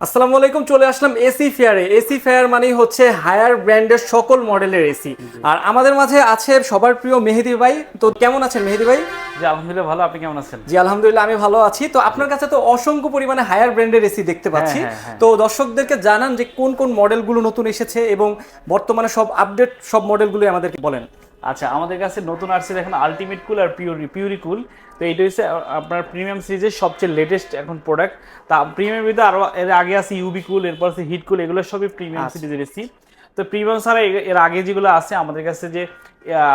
আসসালামু আলাইকুম, চলে আসলাম এসি ফেয়ারে। এসি ফেয়ার মানে হচ্ছে হায়ার ব্র্যান্ডের সকল মডেলের এসি। জি। আর আমাদের মাঝে আছে সবার প্রিয় মেহেদি ভাই। তো কেমন আছেন মেহেদি ভাই? জি, আলহামদুলিল্লাহ ভালো। আপনি কেমন আছেন? জি আলহামদুলিল্লাহ, আমি ভালো আছি। তো জি। আপনার কাছে তো অসংখ্য পরিমাণে হায়ার ব্র্যান্ডের এসি দেখতে হ্যাঁ, পাচ্ছি। হ্যাঁ, হ্যাঁ। তো দর্শকদেরকে জানান যে কোন কোন মডেলগুলো নতুন এসেছে এবং বর্তমানে সব আপডেট সব মডেলগুলো আমাদেরকে বলেন। আচ্ছা, আমাদের কাছে নতুন আসছে দেখুন আল্টিমেট কুল আর পিউরি কুল। তো এইটা হচ্ছে আপনার প্রিমিয়াম সিরিজের সবচেয়ে লেটেস্ট এখন প্রোডাক্ট। তা প্রিমিয়াম ভিতরে আরও এর আগে আছে ইউবি কুল, এরপর আছে হিট কুল, এগুলো সবই প্রিমিয়াম আচ্ছা সিরিজের এসি। তো প্রিমিয়াম ছাড়া এর আগে যেগুলো আছে আমাদের কাছে যে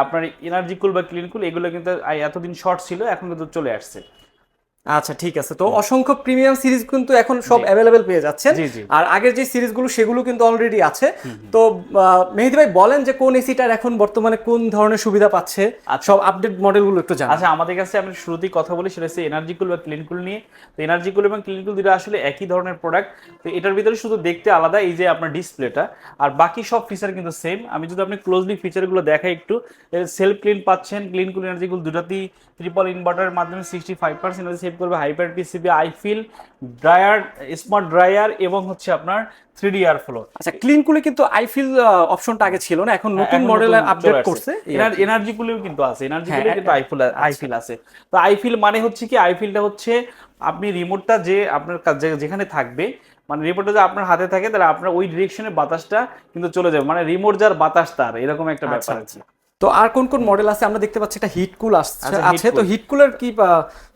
আপনার এনার্জি কুল বা ক্লিন কুল, এগুলো কিন্তু এতদিন শর্ট ছিল, এখন কিন্তু চলে আসছে। আচ্ছা, ঠিক আছে। তো অসংখ্য প্রিমিয়াম সিরিজ কিন্তু এখন সব জি, অ্যাভেলেবেল পেয়ে যাচ্ছেন। জি, জি। আর আগের যে সিরিজগুলো সেগুলো কিন্তু অলরেডি আছে। তো মেহেদি ভাই বলেন যে কোন এসিটার এখন বর্তমানে কোন ধরনের সুবিধা পাচ্ছে, আচ্ছা, সব আপডেট মডেলগুলো একটু জানান। আচ্ছা, আমাদের কাছে আমি শুরুতেই কথা বলি সেটা হচ্ছে এনার্জি কুল বা ক্লিন কুল নিয়ে। তো এনার্জি কুল এবং ক্লিন কুল দুটো আসলে একই ধরনের প্রোডাক্ট। তো এটার ভিতরে শুধু দেখতে আলাদা এই যে আপনার ডিসপ্লেটা, আর বাকি সব ফিচার কিন্তু সেম। আমি যদি আপনি ক্লোজলি ফিচারগুলো দেখাই একটু, সেলফ ক্লিন পাচ্ছেন। ক্লিন কুল এনার্জি কুল দুটাতেই ট্রিপল ইনভার্টারের মাধ্যমে 65% সেভ করবে, hyper PCB, iFeel, dryer, smart dryer এবং হচ্ছে আপনার 3D এয়ার ফ্লো। আচ্ছা, ক্লিন কুলে কিন্তু আই ফিল অপশনটা আগে ছিল না, এখন হ্যাঁ, নতুন এখন মডেলে নতুন চলে আপডেট আসছে। করছে এই আর কি। এনার্জি কুলেও কিন্তু আছে, এনার্জি হ্যাঁ কুলেও কিন্তু আচ্ছা আইফিল আছে। তো আইফিল মানে হচ্ছে কি, আইফিলটা হচ্ছে আপনি রিমোটটা যে আপনার যেখানে থাকবে, মানে রিমোটটা যে আপনার হাতে থাকে, তাহলে আপনার ওই ডিরেকশনে বাতাসটা কিন্তু চলে যাবে, মানে রিমোট যার বাতাস তার, এরকম একটা আচ্ছা ব্যাপার আর আচ্ছা। কি। তো আর কোন কোন মডেল আছে? আমরা দেখতে পাচ্ছি একটা হিট কুল আসছে আচ্ছা, হিট আছে, তো কুল। হিট কুলের কি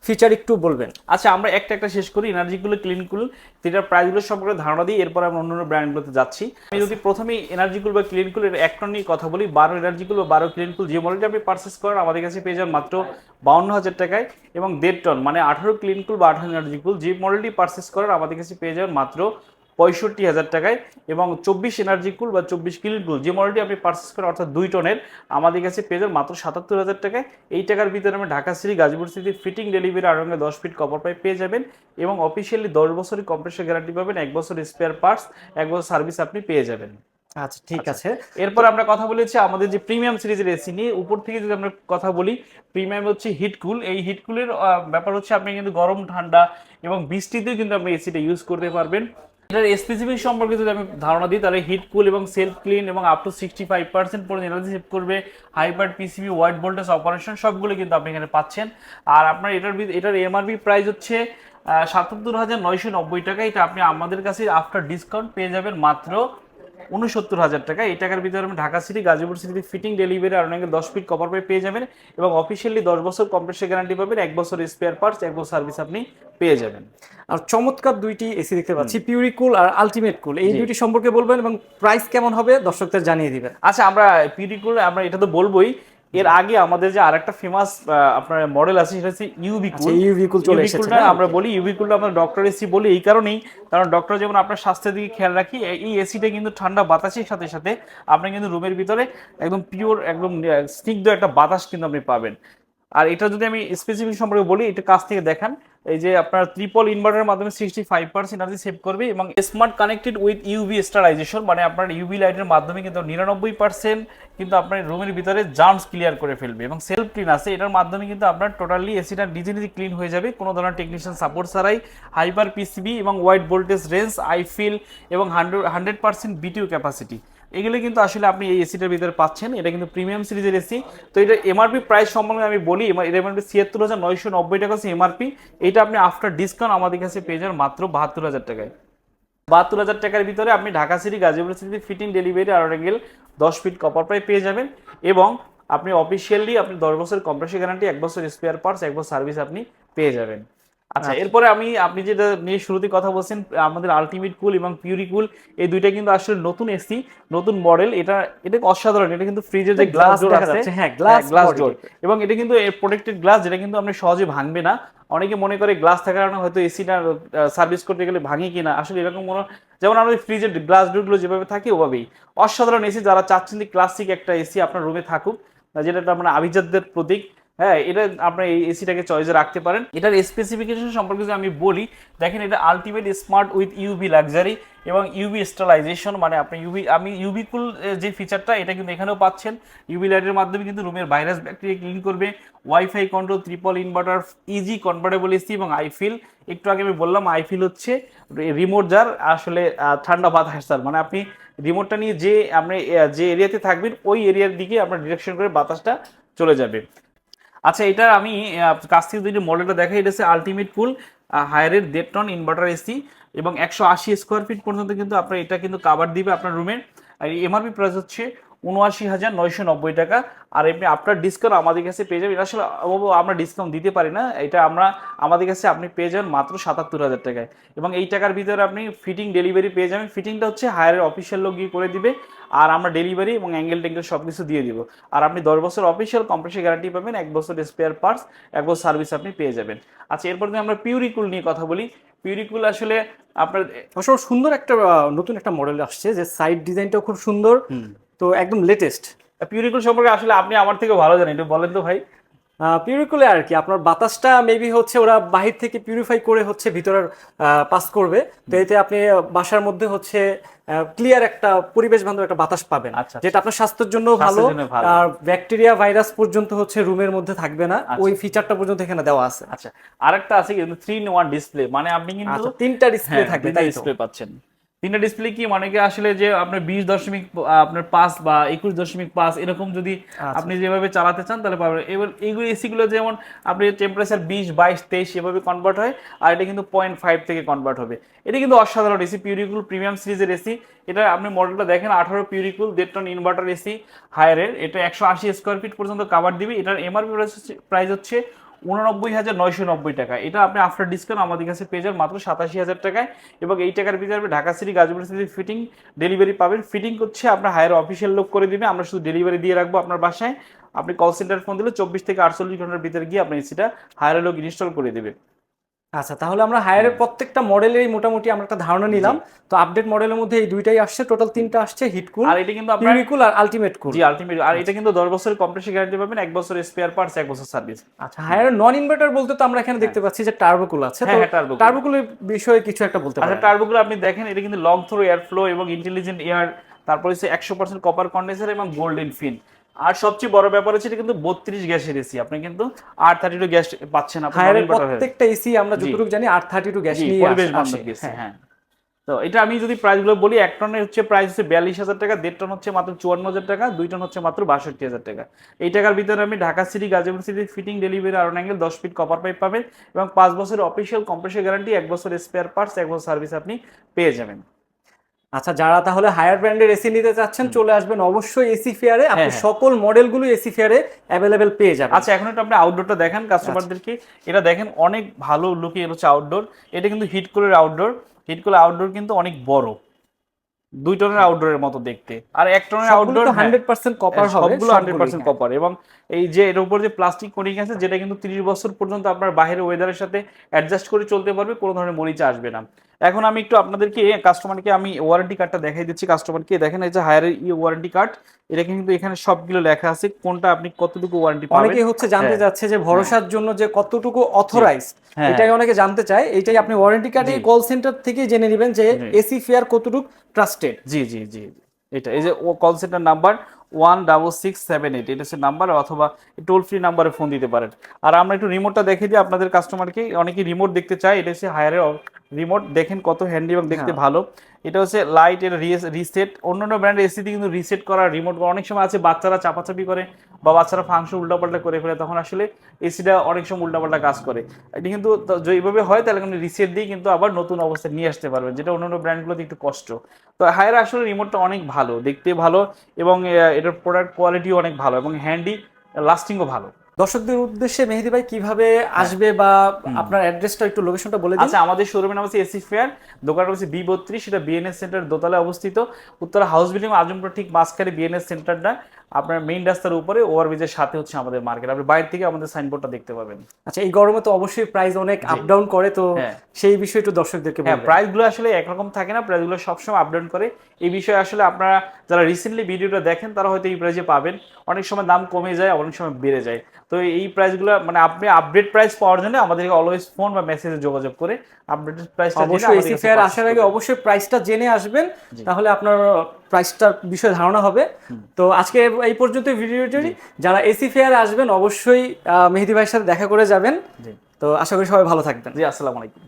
ফিচার একটু বলবেন? আচ্ছা, আমরা একটা একটা শেষ করি, এনার্জি কুল, ক্লিন কুল, এটার প্রাইসগুলো সম্পর্কে ধারণা দিই, এরপর আমরা অন্যান্য ব্র্যান্ডগুলোতে যাচ্ছি। আমি যদি প্রথমেই এনার্জি কুল বা ক্লিন কুল এর একটা নিয়ে কথা বলি, 12 এনার্জি কুল বা 12 ক্লিন কুল যে মডেলটা আপনি পারচেস করেন আমাদের কাছে পেয়ে যান মাত্র 52,000 টাকায়। এবং 1.5 টন মানে 18 ক্লিন কুল বা 18 এনার্জি কুল যে মডেলটি পারচেস করেন আমাদের কাছে পেয়ে যাবেন মাত্র 65,000 টাকায়। এবং 24 এনার্জি কুল বা 24 ক্লিন কুল যে মডেলটি আপনি পারচেস করেন অর্থাৎ 2 টনের, আমাদের কাছে পেয়ে যাবেন মাত্র 77,000 টাকায়। এই টাকার ভিতরে আমি Dhaka city, Gazipur city fitting delivery আড়ঙ্গে 10 ফিট কপার পাইপ পেয়ে যাবেন। এবং অফিসিয়ালি 10 বছরের কম্প্রেসর গ্যারান্টি পাবেন, 1 বছর স্পেয়ার পার্টস, 1 বছর সার্ভিস আপনি পেয়ে যাবেন। আচ্ছা ঠিক আচ্ছা, আছে। তো এরপর আমরা কথা বলেছি আমাদের যে প্রিমিয়াম সিরিজের এসি নিয়ে। উপর থেকে যদি আমরা কথা বলি, প্রিমিয়াম হচ্ছে হিট কুল। এই হিট কুলের ব্যাপার হচ্ছে আপনি কিন্তু গরম, ঠান্ডা এবং বৃষ্টিতেও কিন্তু আপনি এসিটা ইউজ করতে পারবেন। এটার স্পেসিফিক সম্পর্কে যদি আমি ধারণা দিই, তাহলে হিট কুল এবং সেলফ ক্লিন এবং আপ টু 65% পর্যন্ত এনার্জি সেভ করবে, hyper PCB, wide voltage operation সবগুলো কিন্তু আপনি এখানে পাচ্ছেন। আর আপনার এটার এমআরপি প্রাইস হচ্ছে 77,990 টাকা। এটা আপনি আমাদের কাছে আফটার ডিসকাউন্ট পেয়ে যাবেন মাত্র 69,000 টাকা। এই টাকার ভিতরে আমি Dhaka city, Gazipur city fitting delivery আর অনেকে 10 ফিট কপার পাইপ পেয়ে যাবেন। এবং অফিসিয়ালি 10 বছর কম্প্রেসর গ্যারান্টি পাবেন, 1 বছর স্পেয়ার পার্টস, 1 বছর সার্ভিস আপনি পেয়ে যাবেন। আর চমৎকার দুইটি এসি দেখতে হুম। পাচ্ছি, পিউরি কুল আর আলটিমেট কুল, এই জি। দুইটি সম্পর্কে বলবেন এবং প্রাইস কেমন হবে দর্শকদের জানিয়ে দিবেন। আচ্ছা, আমরা পিডিকুল আমরা এটা তো বলবোই। এর আগে আমাদের যে আরেকটা ফেমাস আপনার মডেল আছে সেটা হচ্ছে ইউভি আচ্ছা, কুল। ইউভি কুল চলে ইউভি এসেছে কুলটা না? আমরা বলি, ইউভি কুলটা আমরা ডক্টর এসি বলি এই কারণেই, কারণ ডক্টর যেমন আপনার স্বাস্থ্যের দিকে খেয়াল রাখি, এই এসিটা কিন্তু ঠান্ডা বাতাসের সাথে সাথে আপনি কিন্তু রুমের ভিতরে একদম পিওর, একদম স্নিগ্ধ একটা বাতাস কিন্তু আপনি পাবেন। আর এটা যদি আমি স্পেসিফিক সম্পর্কে বলি, এটা কাছ থেকে দেখান। এই যে আপনার ট্রিপল ইনভার্টারের মাধ্যমে 65% এনার্জি সেভ করবে এবং স্মার্ট কানেক্টেড উইথ ইউভি স্টারাইজেশন, মানে আপনার ইউভি লাইটের মাধ্যমে কিন্তু 99% কিন্তু আপনার রুমের ভিতরে জার্মস ক্লিয়ার করে ফেলবে। এবং সেলফ ক্লিন আছে, এটার মাধ্যমে কিন্তু আপনার টোটালি এসিটা নিজে নিজে ক্লিন হয়ে যাবে কোনো ধরনের টেকনিশিয়ান সাপোর্ট ছাড়াই। হাইপার পিসিবি এবং ওয়াইড ভোল্টেজ রেঞ্জ, আইফিল এবং 100% বিটিউ ক্যাপাসিটি, এগুলো কিন্তু আসলে আপনি এই এসিটার ভিতরে পাচ্ছেন। এটা কিন্তু প্রিমিয়াম সিরিজের এসি। তো এটা এমআরপি প্রাইস সম্বন্ধে আমি বলি, এটা এমআরপি 76,990 টাকা হচ্ছে এমআরপি। এটা আপনি আফটার ডিসকাউন্ট আমাদের কাছে পেয়ে যান মাত্র 72,000 টাকায়। 72,000 টাকার ভিতরে আপনি Dhaka city, Gazipur city fitting delivery আর অ্যাঙ্গেল 10 ফিট কপার পাইপ পেয়ে যাবেন। এবং আপনি অফিসিয়ালি আপনি 10 বছর কম্প্রেসর গ্যারান্টি, 1 বছর স্পেয়ার পার্টস, 1 বছর সার্ভিস আপনি পেয়ে যাবেন। আচ্ছা, আচ্ছা এরপরে আপনি যেটা নিয়ে শুরুতে কথা বলছেন, আমাদের আলটিমেট কুল এবং পিউরি কুল, এই দুইটা কিন্তু আসলে নতুন এসি, নতুন মডেল। এটা এটা অসাধারণ। এটা কিন্তু ফ্রিজের যে গ্লাস গ্লাস ডোর দেখা আছে, যাচ্ছে, হ্যাঁ হ্যাঁ, গ্লাস গ্লাস বডি। ডোর, এবং এটা কিন্তু প্রোটেক্টেড গ্লাস, যেটা কিন্তু আপনি সহজে ভাঙবে না। অনেকে মনে করে গ্লাস থাকার কারণে হয়তো এসিটা সার্ভিস করতে গেলে ভাঙে কিনা, আসলে এরকম কোনো, যেমন আমাদের ফ্রিজের গ্লাস ডোরগুলো যেভাবে থাকে ওভাবেই অসাধারণ এসি। যারা চাচ্ছেন যে ক্লাসিক একটা এসি আপনার রুমে থাকুক, যেটা আপনার আভিজাত্যের প্রতীক, হ্যাঁ, এটা আপনার এই এসিটাকে চয়েসে রাখতে পারেন। এটার স্পেসিফিকেশন সম্পর্কে যদি আমি বলি, দেখেন এটা ultimate smart with UV luxury এবং ইউভি স্টারলাইজেশন, মানে আপনি ইউভি কুল যে ফিচারটা এটা কিন্তু এখানেও পাচ্ছেন। ইউভি লাইটের মাধ্যমে কিন্তু রুমের ভাইরাস ব্যাকটেরিয়া ক্লিন করবে, wifi control, triple inverter, easy convertible AC এবং আইফিল। একটু আগে আমি বললাম আইফিল হচ্ছে রিমোট যার আসলে ঠান্ডা বাতাস যার, মানে আপনি রিমোটটা নিয়ে যে আপনি যে এরিয়াতে থাকবেন ওই এরিয়ার দিকে আপনার ডিরেকশন করে বাতাসটা চলে যাবে। আচ্ছা, এটা আমি কাছ থেকে যদি মডেলটা দেখাই, এটা হচ্ছে আলটিমেট কুল হায়ারের 1.5 টন ইনভার্টার এসি এবং 180 স্কোয়ার ফিট পর্যন্ত কিন্তু আপনার এটা কিন্তু কাভার দিবে আপনার রুমের। আর এমআরপি প্রাইস হচ্ছে ৭৯,৯৯০ টাকা। আর এমনি আপনার ডিসকাউন্ট আমাদের কাছে পেয়ে যাবেন, আসলে আমরা ডিসকাউন্ট দিতে পারি না, এটা আমাদের কাছে আপনি পেয়ে যাবেন মাত্র ৭৭,০০০ টাকায়। এবং এই টাকার ভিতরে আপনি ফিটিং ডেলিভারি পেয়ে যাবেন। ফিটিংটা হচ্ছে হায়ারের অফিসিয়াল লোক গিয়ে করে দিবে, আর আমরা ডেলিভারি এবং অ্যাঙ্গেল ট্যাঙ্গেল সব কিছু দিয়ে দিব। আর আপনি 10 বছর অফিসিয়াল কম্প্রেসার গ্যারান্টি পাবেন, 1 বছর স্পেয়ার পার্টস, 1 বছর সার্ভিস আপনি পেয়ে যাবেন। আচ্ছা, এরপর যদি আমরা পিউরিকুল নিয়ে কথা বলি, পিউরিকুল আসলে আপনার অবশ্য সুন্দর একটা নতুন একটা মডেল আসছে, যে সাইড ডিজাইনটাও খুব সুন্দর, তো একদম লেটেস্ট। পিউরিকুল সম্পর্কে আসলে আপনি আমার থেকে ভালো জানেন, একটু বলেন তো ভাই। পিউরিকুলে আর কি আপনার বাতাসটা মেবি হচ্ছে ওরা বাহির থেকে পিউরিফাই করে হচ্ছে ভিতরে পাস করবে, তো এতে আপনি বাসার মধ্যে হচ্ছে ক্লিয়ার একটা পরিবেশ বান্ধব একটা বাতাস পাবেন, আচ্ছা, যেটা আপনার স্বাস্থ্যের জন্য ভালো। স্বাস্থ্যের জন্য ভালো। আর ব্যাকটেরিয়া ভাইরাস পর্যন্ত হচ্ছে রুমের মধ্যে থাকবে না, আচ্ছা। ওই ফিচারটা পর্যন্ত এখানে দেওয়া আছে। আচ্ছা, আরেকটা আছে কিন্তু 3-in-1 ডিসপ্লে, মানে আপনি কিন্তু আচ্ছা, 3টা ডিসপ্লে থাকবে, তাই তো? ডিসপ্লে পাচ্ছেন। 3টা ডিসপ্লে কি মানে কি আসলে যে আপনার 20.5 বা 21.5 এরকম যদি আপনি যেভাবে চালাতে চান তাহলে পাবেন। এবার এইগুলো এসি গুলো যেমন আপনি টেম্পারেচার 20, 22, 23 এভাবে কনভার্ট হয়, আর এটা কিন্তু 0.5 থেকে কনভার্ট হবে। এটা কিন্তু অসাধারণ এসি, পিউরিকুল প্রিমিয়াম সিরিজের এসি। এটা আপনি মডেলটা দেখেন 18 পিউরিকুল 1.5 টন ইনভার্টার এসি হায়ারের, এটা 180 স্কোয়ার ফিট পর্যন্ত কাভার দিবে। এটার এমআরপি প্রাইস হচ্ছে 89,990 টাকা। এটা আপনি আফটার ডিসকাউন্ট আমাদের কাছে পেয়ে যাবেন মাত্র 87,000 টাকায়। এবং এই টাকার ভিতরে আপনি Dhaka city, Gazipur city fitting delivery পাবেন। ফিটিং করছে আপনার হায়ার অফিসিয়াল লোক করে দিবে, আমরা শুধু ডেলিভারি দিয়ে রাখবো আপনার বাসায়। আপনি কল সেন্টার ফোন দিলে 24 থেকে 48 ঘন্টার ভিতরে গিয়ে আপনার এসিটা হায়ার লোক ইনস্টল করে দেবে। আচ্ছা, তাহলে আমরা হায়ারের প্রত্যেকটা মডেলেরই মোটামুটি আমরা একটা ধারণা নিলাম। তো আপডেট মডেলের মধ্যে এই দুইটাই আসছে, টোটাল 3টা আসছে, হিটকুল আর এটা কিন্তু আপনার পিউরিকুল আর আলটিমেট কুল। জি, আলটিমেট। আর এটা কিন্তু 10 বছরের কম্প্রেসার গ্যারান্টি পাবেন, 1 বছর স্পেয়ার পার্টস, 1 বছর সার্ভিস। আচ্ছা, হায়ার নন ইনভার্টার বলতে তো আমরা এখানে দেখতে পাচ্ছি যে টার্বোকুল আছে, তো হ্যাঁ, টার্বোকুল। টার্বোকুলের বিষয়ে কিছু একটা বলতে আচ্ছা, পারেন? টার্বোগুলো আপনি দেখেন, এটা কিন্তু লং থ্রো এয়ার ফ্লো এবং ইন্টেলিজেন্ট এয়ার, তারপর হচ্ছে 100% কপার কন্ডেন্সার এবং গোল্ডেন ফিন। আর সবচেয়ে বড় ব্যাপার হচ্ছে এটা কিন্তু 32 গ্যাসের এসি, আপনি কিন্তু R32 গ্যাস পাচ্ছেন আপনি। হায়ারের প্রত্যেকটা এসি আমরা যতটুকু জানি R32 গ্যাস নিয়ে পরিবেশ আসে। বান্ধব গ্যাস। হ্যাঁ। তো এটা আমি যদি প্রাইসগুলো বলি, 1 টনের হচ্ছে প্রাইস হচ্ছে 42,000 টাকা, 1.5 টন হচ্ছে মাত্র 54,000 টাকা, 2 টন হচ্ছে মাত্র 62,000 টাকা। এই টাকার ভিতরে আমি Dhaka city, Gazipur city fitting delivery, iron angle, 10 feet copper pipe পাবেন এবং 5 বছরের অফিসিয়াল কম্প্রেসার গ্যারান্টি, 1 বছর স্পেয়ার পার্টস, 1 বছর সার্ভিস আপনি পেয়ে যাবেন। আচ্ছা, যারা তাহলে হায়ার ব্র্যান্ডের এসি নিতে চাচ্ছেন চলে আসবেন অবশ্যই এসি ফেয়ারে, আপনি সকল মডেলগুলো এসি ফেয়ারে অ্যাভেলেবেল পেয়ে যাবেন। আচ্ছা, এখন একটু আপনি আউটডোরটা দেখেন কাস্টমারদেরকে। এটা দেখেন অনেক ভালো লুকে হচ্ছে আউটডোর। এটা কিন্তু হিটকুলের আউটডোর। হিটকুলের আউটডোর কিন্তু অনেক বড়, 2 টনের আউটডোরের মতো দেখতে। আর 1 টনের আউটডোর 100% কপার হবে, সবগুলো 100% কপার। এবং এই যে এর উপর যে প্লাস্টিক কোটিং আছে, যেটা কিন্তু 30 বছর পর্যন্ত আপনার বাইরের ওয়েদারের সাথে অ্যাডজাস্ট করে চলতে পারবে, কোনো ধরনের মরিচা আসবে না। এখন আমি একটু আপনাদেরকে কাস্টমারকে আমি ওয়ারেন্টি কার্ডটা দেখাই দিচ্ছি কাস্টমারকে। দেখেন এই যে হায়ারের ওয়ারেন্টি কার্ড, এটা কিন্তু এখানে সবগুলো লেখা আছে কোনটা আপনি কতটুকু ওয়ারেন্টি পাবেন। অনেকে হচ্ছে জানতে যাচ্ছে যে ভরসার জন্য যে কতটুকু অথরাইজড, এটাই অনেকে জানতে চায়। এইটাই আপনি ওয়ারেন্টি কার্ডে কল সেন্টার থেকে জেনে নেবেন যে এসি ফেয়ার কতটুকু ট্রাস্টেড। জি জি জি, এটা এই যে কল সেন্টার নাম্বার 16678, এটা হচ্ছে নাম্বার, অথবা টোল ফ্রি নাম্বারে ফোন দিতে পারেন। আর আমরা একটু রিমোটটা দেখে দিই আপনাদের কাস্টমারকে, অনেকে রিমোট দেখতে চায়। এটা হচ্ছে হায়ারের রিমোট, দেখেন কত হ্যান্ডি এবং দেখতে ভালো। এটা হচ্ছে লাইট, এটা রিসেট। অন্যান্য ব্র্যান্ডের এসিতে কিন্তু রিসেট করা রিমোট অনেক সময় আছে, বাচ্চারা চাপাচাপি করে বা বাচ্চারা ফাংশন উল্টাপাল্টা করে ফেলে, তখন আসলে এসিটা অনেক সময় উল্টাপাল্টা কাজ করে। এটা কিন্তু যদি এইভাবে হয় তাহলে কিন্তু রিসেট দিয়ে কিন্তু আবার নতুন অবস্থায় নিয়ে আসতে পারবেন, যেটা অন্যান্য ব্র্যান্ডগুলোতে একটু কষ্ট। তো হায়ার আসলে রিমোটটা অনেক ভালো, দেখতে ভালো, এবং এটার প্রোডাক্ট কোয়ালিটিও অনেক ভালো এবং হ্যান্ডি, লাস্টিংও ভালো। দর্শকদের উদ্দেশ্যে মেহেদী ভাই কিভাবে আসবে বা আপনার অ্যাড্রেসটা একটু লোকেশনটা বলে দিন। আচ্ছা, আমাদের শোরুমের নাম হচ্ছে এসি ফেয়ার, দোকানটা হচ্ছে B32, সেটা বিএনএস সেন্টার দোতলায় অবস্থিত, উত্তরা হাউস বিল্ডিং, আজমপুর ঠিক মাঝখানে বিএনএস সেন্টারটা। আপনার মেইন রাস্তার উপরে ওভারব্রিজের সাথে হচ্ছে আমাদের মার্কেট, আপনি বাইরে থেকে আমাদের সাইনবোর্ডটা দেখতে পাবেন। আচ্ছা, এই গরমে তো অবশ্যই প্রাইস অনেক আপ ডাউন করে, তো হ্যাঁ। সেই বিষয়ে একটু দর্শকদেরকে হ্যাঁ, বলবেন। প্রাইসগুলো আসলে একরকম থাকে না, প্রাইসগুলো সবসময় আপ ডাউন করে। এই বিষয়ে আসলে আপনারা যারা রিসেন্টলি ভিডিওটা দেখেন তারা হয়তো এই প্রাইসে পাবেন, অনেক সময় দাম কমে যায়, অনেক সময় বেড়ে যায়। তো এই প্রাইসগুলো মানে আপনি আপডেট প্রাইস পাওয়ার জন্য আমাদেরকে অলওয়েজ ফোন বা মেসেজে যোগাযোগ করে আপডেটেড প্রাইসটা জেনে অবশ্যই আমাদের এসি কাছে ফেয়ার purchase আসার আগে করবেন। অবশ্যই প্রাইসটা জেনে আসবেন, তাহলে আপনার প্রাইসটার বিষয়ে ধারণা হবে। তো আজকে এই পর্যন্ত ভিডিওটি, যারা এসি ফেয়ারে আসবেন অবশ্যই মেহেদী ভাইয়ের সাথে দেখা করে যাবেন। জি তো আশা করি সবাই ভালো থাকবেন। জি, আসসালামু আলাইকুম।